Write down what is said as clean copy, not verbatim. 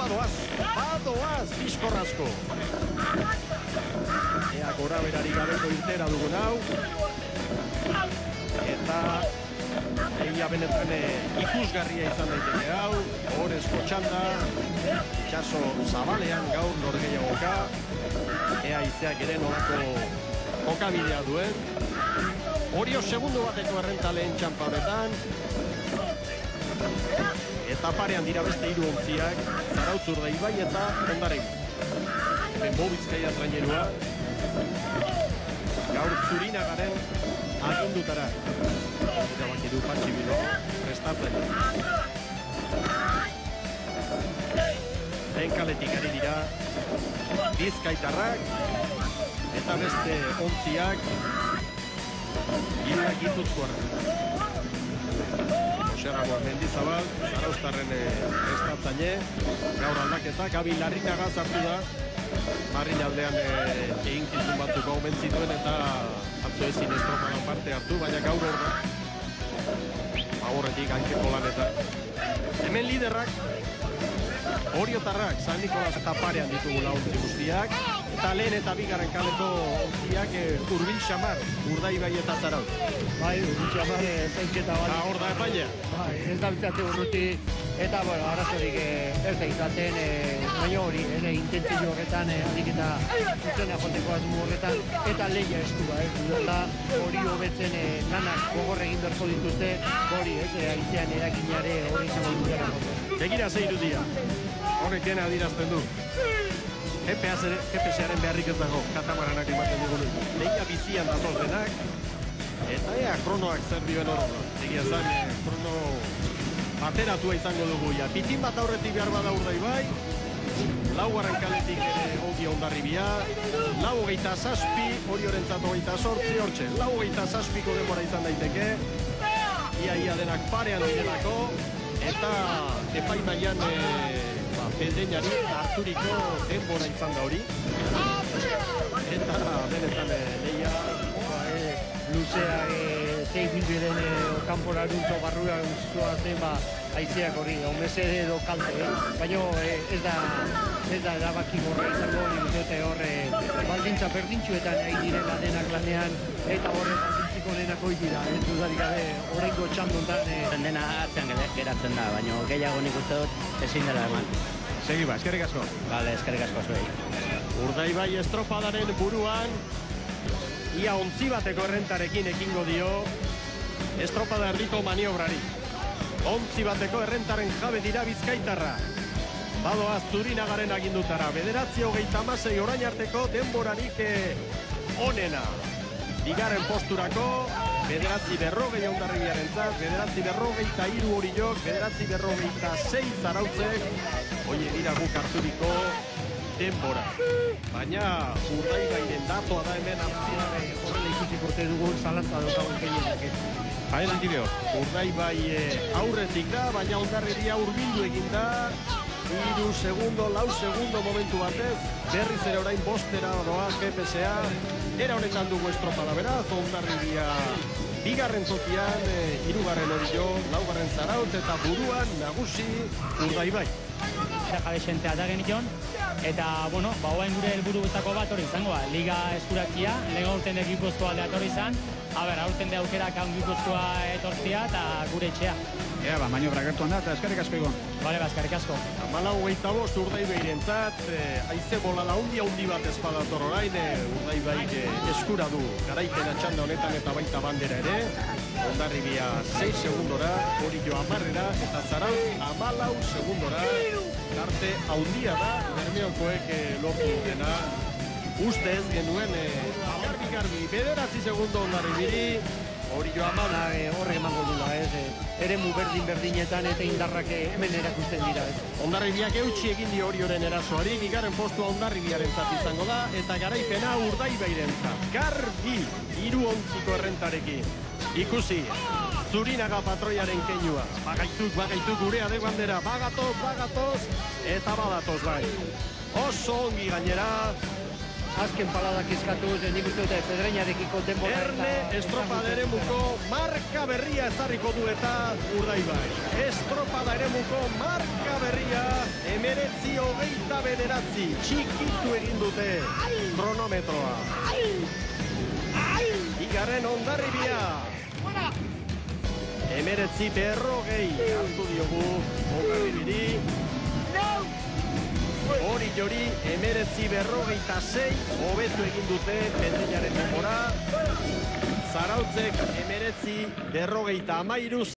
badoaz, bizkorrazko. Ea gora berari gabeko irtera dugun hau. Eta egia benetan ikusgarria izan daiteke hau. Horezko txanda, itxaso zabalean gaur norgeiagoka. Ea izeak ere nolako jokabidea duen. Orio segundo bateko errentaleen txampa honetan. Eta parean dira beste hiru ontziak, Zarautz Urdaibai eta Hondarribia. Benbo Bizkaia trainerua. Gaur Zurinagaren agindutara. Eta baki du Patxi Bilo, prestatzen. Lehen kaletik ari dira Bizkaitarrak eta beste ontziak Iruak Gipuzkoarrak. Ramon Mendizabal, Zarauztarren prestatzaile, gaur aldaketa, Gabi Larrinaga sartu da. Marrin aldean eginkizun batzuk omen zituen eta atzo ezin estropadan parte hartu, baina gaur hor da. Horretik hankeko lanetan. Hemen liderrak, Oriotarrak, San Nikolas eta parean ditugula ontzi guztiak. Eta lehen eta bigarren kaleko ontziak Urbil Xamar, Urdaibai eta Zarautz. Bai, Urbil Xamar zeinketa bali. Hor da epailea. Bai, ez da bitate urruti. Eta, bueno, arazorik ez da izaten, baina hori, intentzio horretan, harik eta zuzena joteko asmo horretan, eta lehia eskua, eta hori hobetzen lanak gogor egin berko dituzte, hori, aizean erakinare hori izango dutera. Begira ze irudia, horrek dena adirazten du. GPS-aren beharrik ez dago, katamaranak ematen dugu. Lehia bizian datoz denak, eta ea, kronoak zer dioen horro. Egia zan, krono ateratua izango dugu, ja. Pitin bat aurretik behar bada Urdaibai, laugarren kaletik ongi Hondarribia, 4:07, Oriorentzat 28, hortxe, 4:07ko denbora izan daiteke, ia denak parean direlako, eta epaimaian Pedreñari harturiko denbora izan da hori. Eta benetan lehia luzea zein bilbiden kanpora duntzo barrura guztua zen aizeak hori, omezede edo kalte, baina ez da erabaki gorra izango dute horre baldintza berdintxuetan nahi direla denak lanean eta horre baldintziko denak hoi dira, dudarik gabe oraingo txandontan dena atzean geratzen da, baina gehiago nik uste dut ezin dela eman. Segi ba, eskerrik asko. Bale, eskerrik asko zuei. Urdaibai estropadaren buruan ia ontzi bateko errentarekin ekingo dio estropada erdiko maniobrari. Ontzi bateko errentaren jabe dira Bizkaitarra. Badoaz Zurinagaren agindutara. 9:36 orain arteko denborarik onena. Bigarren posturako 9:40 Hondarribiarentzat, 9:43 Oriok, 9:46 Zarautzek. Oie dira guk harturiko denbora. Baina Urdaibairen datoa da hemen hartzia horrela ikusi urte dugun zalantza daukagun gehienak. Adelante Leo. Urdaibai aurretik da, baina Hondarribia hurbildu egin da. 3 segundo, 4 segundo momentu batez. Berriz ere orain bostera doa GPS-a. Era honetan dugu estropada beraz, Hondarribia bigarren tokian, 3. Oriok, 4. Zarautz eta buruan nagusi Urdaibai. Jabe sentea da genion, eta, bueno, oain gure helburutako bat hori izango, liga eskuratzia, lehen aurten Gipuzkoa alde atorri izan, aurten de aukerak haun Gipuzkoa etortzia eta gure etxea. Ea, maniobra gertuan da, eta eskerrik asko egon. Bale, eskerrik asko. 14:25 Urdaibairentzat, haize bolada handi bat espadator orain, Urdaibaik eskura du garaipena txanda honetan eta baita bandera ere. Hondarribia 6 segundora, Orio 10era eta Zarautz 14 segundora. Tarte handia da, Bermeokoek lortu dena. Ustez genuen garbi, 9 segundo Hondarribiri, Orio 10 horre emango dula, eremu berdinetan eta indarrak hemen erakusten dira. Hondarribiak eutxi egin dio Orioren erasoari, bigarren postua Hondarribiarentzat izango da, eta garaipena Urdaibairentzat. Garbi, 3 ontziko errentarekin. Ikusi, Zurinaga patroiaren keinua. Bagaituk gurea de bandera, bagatoz, eta badatoz bai. Oso ongi gainera, azken paladak eskatuz, nik uste dute Pedreñarekiko denbora. Erne estropada eremuko marka berria ezarriko du eta Urdaibai. Estropada eremuko marka berria 19:29 txikitu egin dute kronometroa. Igarren Hondarribia. 19:40 hartu diogu Hondarribiri. Hori jori 19:46 hobetu egin dute Pedreñaren denbora. Zarautzek 19:53